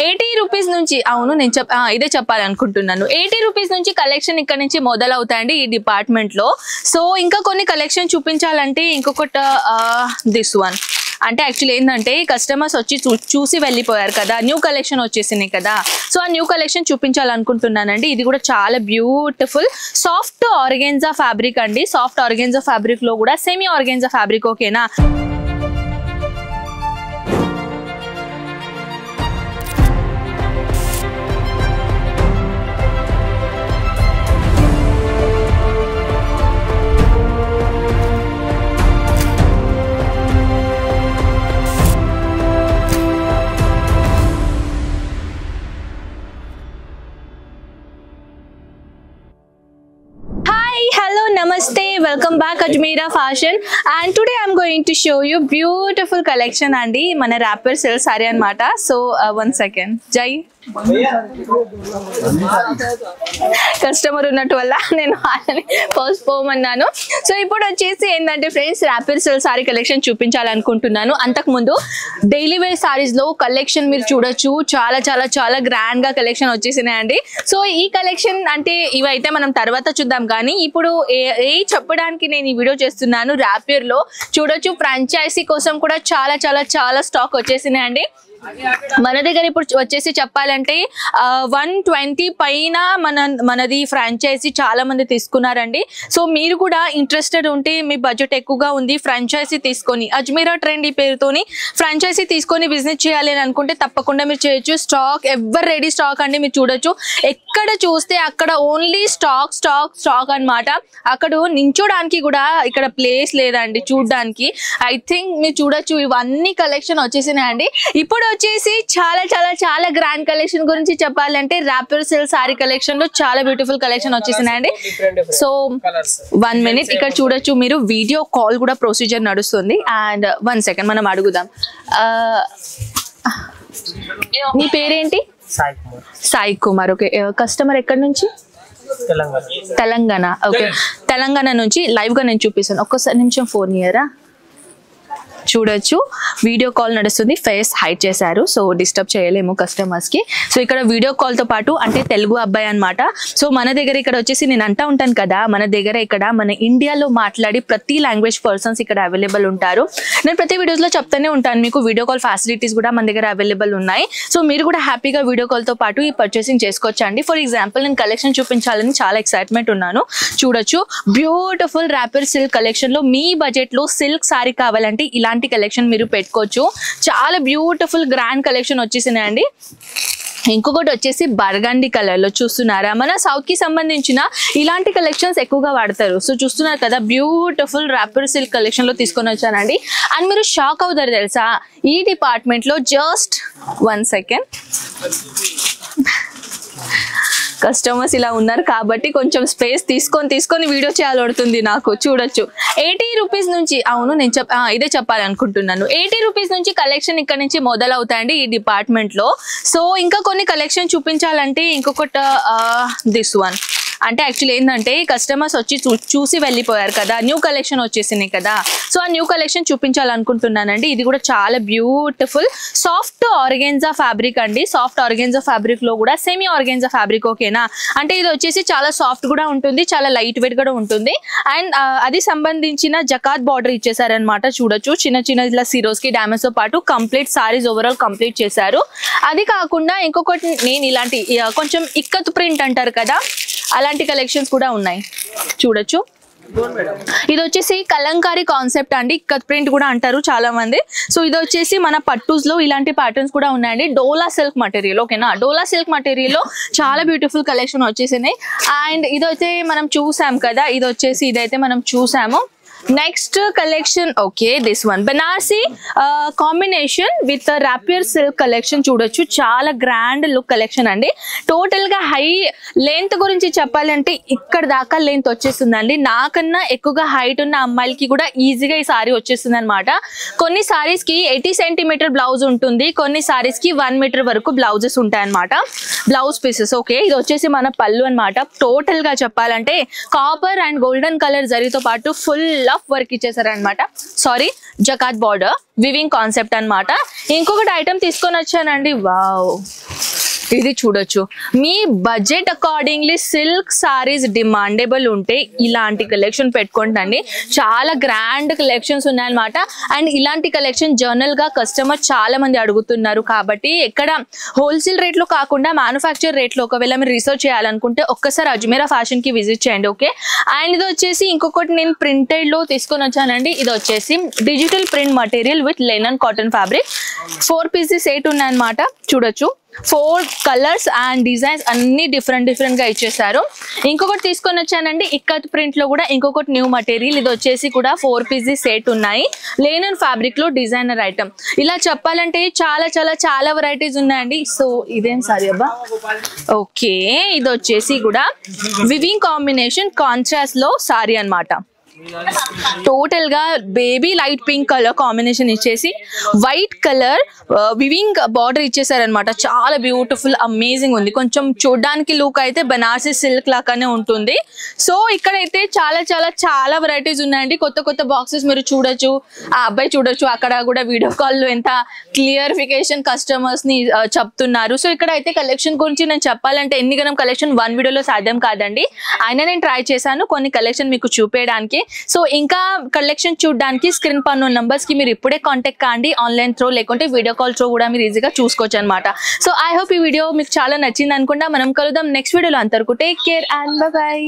80 rupees నుంచి అవును నేను ఇదే చెప్పాలనుకుంటున్నాను. 80 రూపీస్ నుంచి కలెక్షన్ ఇక్కడ నుంచి మొదలవుతాయండి ఈ డిపార్ట్మెంట్ లో. సో ఇంకా కొన్ని కలెక్షన్ చూపించాలంటే ఇంకొకటి దిస్ వన్ అంటే యాక్చువల్లీ ఏంటంటే కస్టమర్స్ వచ్చి చూసి వెళ్ళిపోయారు కదా, న్యూ కలెక్షన్ వచ్చేసినాయి కదా. సో ఆ న్యూ కలెక్షన్ చూపించాలనుకుంటున్నానండి. ఇది కూడా చాలా బ్యూటిఫుల్ సాఫ్ట్ ఆర్గెన్జా ఫ్యాబ్రిక్ అండి. సాఫ్ట్ ఆర్గెన్జా ఫ్యాబ్రిక్ లో కూడా సెమీ ఆర్గెన్జా ఫ్యాబ్రిక్ ఓకేనా. Namaste, welcome back Ajmeera Fashion, and today I'm going to show you beautiful collection andi mana wrapper silk saree anamata. So one second Jai customer ఉన్నట్టు వల్ల నేను post పోమన్నాను. So ఇప్పుడు వచ్చేసి ఏంటంటే friends wrapper silk sorry collection చూపించాలనుకుంటున్నాను. అంతకుముందు daily wear saris లో collection మీరు చూడొచ్చు, చాలా చాలా చాలా గ్రాండ్ గా కలెక్షన్ వచ్చేసినాయండి. సో ఈ కలెక్షన్ అంటే ఇవైతే మనం తర్వాత చూద్దాం, కానీ ఇప్పుడు చెప్పడానికి నేను ఈ వీడియో చేస్తున్నాను. ర్యాపర్ లో చూడొచ్చు ఫ్రాంచైజీ కోసం కూడా చాలా చాలా చాలా స్టాక్ వచ్చేసినాయండి. మన దగ్గర ఇప్పుడు వచ్చేసి చెప్పాలంటే 120 పైన మనది ఫ్రాంచైజీ చాలా మంది తీసుకున్నారండి. సో మీరు కూడా ఇంట్రెస్టెడ్ ఉంటే, మీ బడ్జెట్ ఎక్కువగా ఉంది, ఫ్రాంచైజీ తీసుకొని అజ్మీరా ట్రెండ్ ఈ పేరుతోని ఫ్రాంచైజీ తీసుకొని బిజినెస్ చేయాలి అని అనుకుంటే తప్పకుండా మీరు చేయొచ్చు. స్టాక్ ఎవర్ రెడీ స్టాక్ అండి. మీరు చూడొచ్చు ఎక్కడ చూస్తే అక్కడ ఓన్లీ స్టాక్ స్టాక్ స్టాక్ అనమాట. అక్కడ నించోడానికి కూడా ఇక్కడ ప్లేస్ లేదండి చూడడానికి. ఐ థింక్ మీరు చూడొచ్చు ఇవన్నీ కలెక్షన్ వచ్చేసినాయండి. ఇప్పుడు వచ్చేసి చాలా చాలా చాలా గ్రాండ్ కలెక్షన్ గురించి చెప్పాలంటే ర్యాపర్ సిల్క్ సారీ కలెక్షన్ లో చాలా బ్యూటిఫుల్ కలెక్షన్ వచ్చేసినాయండి. సో 1 minute ఇక్కడ చూడొచ్చు మీరు, వీడియో కాల్ కూడా ప్రొసీజర్ నడుస్తుంది. అండ్ 1 second మనం అడుగుదాం. మీ పేరేంటి? సాయి కుమార్. ఓకే, కస్టమర్ ఎక్కడి నుంచి? తెలంగాణ. ఓకే, తెలంగాణ నుంచి లైవ్ గా నేను చూపిస్తాను. ఒక్కసారి నిమిషం ఫోన్ ఇయరా. చూడొచ్చు వీడియో కాల్ నడుస్తుంది, ఫేస్ హైడ్ చేశారు, సో డిస్టర్బ్ చేయలేము కస్టమర్స్ కి. సో ఇక్కడ వీడియో కాల్ తో పాటు అంటే తెలుగు అబ్బాయి అనమాట. సో మన దగ్గర ఇక్కడ వచ్చేసి నేను అంటా ఉంటాను కదా, మన దగ్గర ఇక్కడ మన ఇండియాలో మాట్లాడి ప్రతి లాంగ్వేజ్ పర్సన్స్ ఇక్కడ అవైలబుల్ ఉంటారు. నేను ప్రతి వీడియోస్ లో చెప్తానే ఉంటాను మీకు వీడియో కాల్ ఫెసిలిటీస్ కూడా మన దగ్గర అవైలబుల్ ఉన్నాయి. సో మీరు కూడా హ్యాపీగా వీడియో కాల్ తో పాటు ఈ పర్చేసింగ్ చేసుకోవచ్చు అండి. ఫర్ ఎగ్జాంపుల్ నేను కలెక్షన్ చూపించాలని చాలా ఎక్సైట్మెంట్ ఉన్నాను. చూడొచ్చు బ్యూటిఫుల్ ర్యాపర్ సిల్క్ కలెక్షన్ లో మీ బడ్జెట్ లో సిల్క్ సారీ కావాలంటే ఇలాంటి కలెక్షన్ మీరు పెట్టుకోవచ్చు. చాలా బ్యూటిఫుల్ గ్రాండ్ కలెక్షన్ వచ్చేసినాయండి. ఇంకొకటి వచ్చేసి బర్గండి కలర్ లో చూస్తున్నారా, మన సౌత్ కి సంబంధించిన ఇలాంటి కలెక్షన్స్ ఎక్కువగా వాడతారు. సో చూస్తున్నారు కదా బ్యూటిఫుల్ ర్యాపర్ సిల్క్ కలెక్షన్ లో తీసుకొని వచ్చానండి. అండ్ మీరు షాక్ అవుతారు తెలుసా, ఈ డిపార్ట్మెంట్ లో జస్ట్ 1 second కస్టమర్స్ ఇలా ఉన్నారు కాబట్టి కొంచెం స్పేస్ తీసుకొని వీడియో చేయాలడుతుంది నాకు. చూడొచ్చు 80 రూపీస్ నుంచి అవును నేను ఇదే చెప్పాలనుకుంటున్నాను. 80 రూపీస్ నుంచి కలెక్షన్ ఇక్కడ నుంచి మొదలవుతాయండి ఈ డిపార్ట్మెంట్ లో. సో ఇంకా కొన్ని కలెక్షన్ చూపించాలంటే ఇంకొకటి దిస్ వన్ అంటే యాక్చువల్లీ ఏంటంటే కస్టమర్స్ వచ్చి చూసి వెళ్ళిపోయారు కదా, న్యూ కలెక్షన్ వచ్చేసినాయి కదా. సో ఆ న్యూ కలెక్షన్ చూపించాలనుకుంటున్నానండి. ఇది కూడా చాలా బ్యూటిఫుల్ సాఫ్ట్ ఆర్గెన్జా ఫ్యాబ్రిక్ అండి. సాఫ్ట్ ఆర్గెన్జా ఫ్యాబ్రిక్ లో కూడా సెమీ ఆర్గెన్జా ఫ్యాబ్రిక్ ఓకేనా. అంటే ఇది వచ్చేసి చాలా సాఫ్ట్ కూడా ఉంటుంది, చాలా లైట్ వెయిట్ కూడా ఉంటుంది. అండ్ అది సంబంధించిన జకాత్ బార్డర్ ఇచ్చేసారనమాట. చూడొచ్చు చిన్న చిన్న ఇలా సిరోస్ కి డామేజ్ తో పాటు కంప్లీట్ సారీస్ ఓవరాల్ కంప్లీట్ చేశారు. అది కాకుండా ఇంకొకటి నేను ఇలాంటి కొంచెం ఇక్కత్ ప్రింట్ అంటారు కదా, అలాంటి కలెక్షన్స్ కూడా ఉన్నాయి. చూడొచ్చు ఇది వచ్చేసి కలంకారీ కాన్సెప్ట్ అండి, ఇక్కత్ ప్రింట్ కూడా అంటారు చాలా మంది. సో ఇది వచ్చేసి మన పట్టూస్ లో ఇలాంటి ప్యాటర్న్స్ కూడా ఉన్నాయండి. డోలా సిల్క్ మటీరియల్ ఓకేనా. డోలా సిల్క్ మటీరియల్ లో చాలా బ్యూటిఫుల్ కలెక్షన్ వచ్చేసినాయి. అండ్ ఇదైతే మనం చూసాం కదా, ఇది వచ్చేసి ఇదైతే మనం చూసాము. Next collection okay this one Banarasi combination with rapier silk collection. చూడొచ్చు చాలా గ్రాండ్ లుక్ కలెక్షన్ అండి. టోటల్ గా హై లెంత్ గురించి చెప్పాలంటే ఇక్కడ దాకా లెంత్ వచ్చేస్తుందండి. నాకన్నా ఎక్కువగా హైట్ ఉన్న అమ్మాయిలకి కూడా ఈజీగా ఈ సారీ వచ్చేస్తుంది అనమాట. కొన్ని సారీస్ కి 80 సెంటీమీటర్ బ్లౌజ్ ఉంటుంది, కొన్ని సారీస్ కి 1 మీటర్ వరకు బ్లౌజెస్ ఉంటాయి అనమాట, బ్లౌజ్ పీసెస్. ఓకే ఇది వచ్చేసి మన పళ్ళు అనమాట. టోటల్ గా చెప్పాలంటే కాపర్ అండ్ గోల్డెన్ కలర్ జరీతో పాటు ఫుల్ ఫుల్ ఆఫ్ వర్క్ ఇచ్చేసారనమాట. Sari, jacquard border weaving concept అన్నమాట. ఇంకొకటి ఐటమ్ తీసుకొని వచ్చానండి. వావ్, ఇది చూడొచ్చు. మీ budget accordingly silk saris demandable ఉంటే ఇలాంటి కలెక్షన్ పెట్టుకోండి. చాలా గ్రాండ్ కలెక్షన్స్ ఉన్నాయన్నమాట. అండ్ ఇలాంటి కలెక్షన్ జర్నల్ గా కస్టమర్ చాలా మంది అడుగుతున్నారు కాబట్టి ఎక్కడ హోల్సేల్ రేట్ లో కాకుండా మ్యానుఫ్యాక్చర్ రేట్ లో ఒకవేళ మీరు రీసెర్చ్ చేయాలనుకుంటే ఒక్కసారి అజ్మీరా ఫ్యాషన్ కి విజిట్ చేయండి. ఓకే. అండ్ ఇది వచ్చేసి ఇంకొకటి నేను ప్రింటెడ్ లో తీసుకొని వచ్చానండి. ఇది వచ్చేసి digital print material with Lennon cotton fabric. 4 pieces set ఉన్నాయన్నమాట. చూడొచ్చు, 4 కలర్స్ అండ్ డిజైన్స్ అన్ని డిఫరెంట్ గా ఇచ్చేసారు. ఇంకొకటి తీసుకొని వచ్చానండి ఇక్కత్ ప్రింట్ లో కూడా ఇంకొకటి న్యూ మటీరియల్. ఇది వచ్చేసి కూడా 4 పీసెస్ సెట్ ఉన్నాయి. లెనిన్ ఫ్యాబ్రిక్ లో డిజైనర్ ఐటమ్. ఇలా చెప్పాలంటే చాలా వెరైటీస్ ఉన్నాయండి. సో ఇదేం సారీ అబ్బా, ఓకే, ఇది వచ్చేసి కూడా వివింగ్ కాంబినేషన్ కాంట్రాస్ట్ లో సారీ అన్నమాట. టోటల్ గా baby light pink colour combination ఇచ్చేసి వైట్ కలర్ వివింగ్ బార్డర్ ఇచ్చేసారనమాట. చాలా బ్యూటిఫుల్ అమేజింగ్ ఉంది. కొంచెం చూడడానికి లుక్ అయితే బనారసి సిల్క్ లాగానే ఉంటుంది. సో ఇక్కడైతే చాలా వెరైటీస్ ఉన్నాయండి. కొత్త బాక్సెస్ మీరు చూడొచ్చు. ఆ అబ్బాయి చూడొచ్చు, అక్కడ కూడా వీడియో కాల్ లో ఎంత క్లియరిఫికేషన్ కస్టమర్స్ ని చెప్తున్నారు. సో ఇక్కడ అయితే కలెక్షన్ గురించి నేను చెప్పాలంటే ఎన్ని గణం కలెక్షన్ 1 వీడియోలో సాధ్యం కాదండి. అయినా నేను ట్రై చేశాను కొన్ని కలెక్షన్ మీకు చూపేయడానికి. సో ఇంకా కలెక్షన్ చూడడానికి స్క్రీన్ పైన నంబర్స్ కి మీరు ఇప్పుడే కాంటాక్ట్ కాండి. ఆన్లైన్ త్రో లేకుంటే వీడియో కాల్ త్రో కూడా మీరు ఈజీగా చూసుకోవచ్చు అనమాట. సో ఐ హోప్ ఈ వీడియో మీకు చాలా నచ్చింది అనుకుంటా. మనం కలుద్దాం నెక్స్ట్ వీడియోలో. అంతవరకు టేక్ కేర్ అండ్ బై.